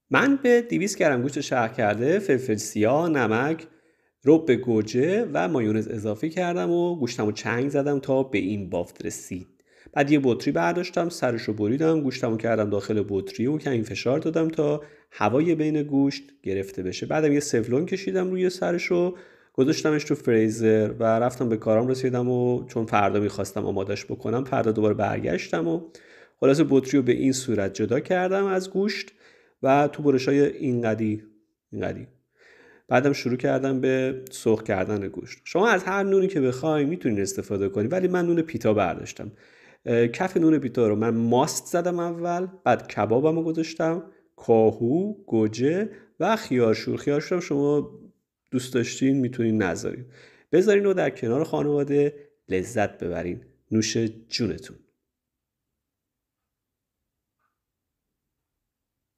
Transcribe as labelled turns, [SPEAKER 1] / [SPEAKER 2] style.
[SPEAKER 1] من به 200 گرم گوشت شهر کرده، فلفل سیاه، نمک، رب گوجه و مایونز اضافه کردم و گوشتمو چنگ زدم تا به این بافت رسید. بعد یه بطری برداشتم، سرشو بریدم، گوشتمو کردم داخل بطری و کمی فشار دادم تا هوای بین گوشت گرفته بشه. بعدم یه سفلون کشیدم روی سرشو، گذاشتمش تو فریزر و رفتم به کارم رسیدم و چون فردا میخواستم آمادش بکنم، فردا دوباره برگشتم و خلاصه بطری رو به این صورت جدا کردم از گوشت و تو برشای اینقدی بعدم شروع کردم به سرخ کردن گوشت. شما از هر نونی که بخوای میتونین استفاده کنی، ولی من نون پیتا برداشتم. کف نون پیتا رو من ماست زدم اول، بعد کبابمو گذاشتم، کاهو، گوجه و خیارشور. خیارشور شما دوست داشتین میتونین نذارین، بذارین و در کنار خانواده لذت ببرین. نوش جونتون.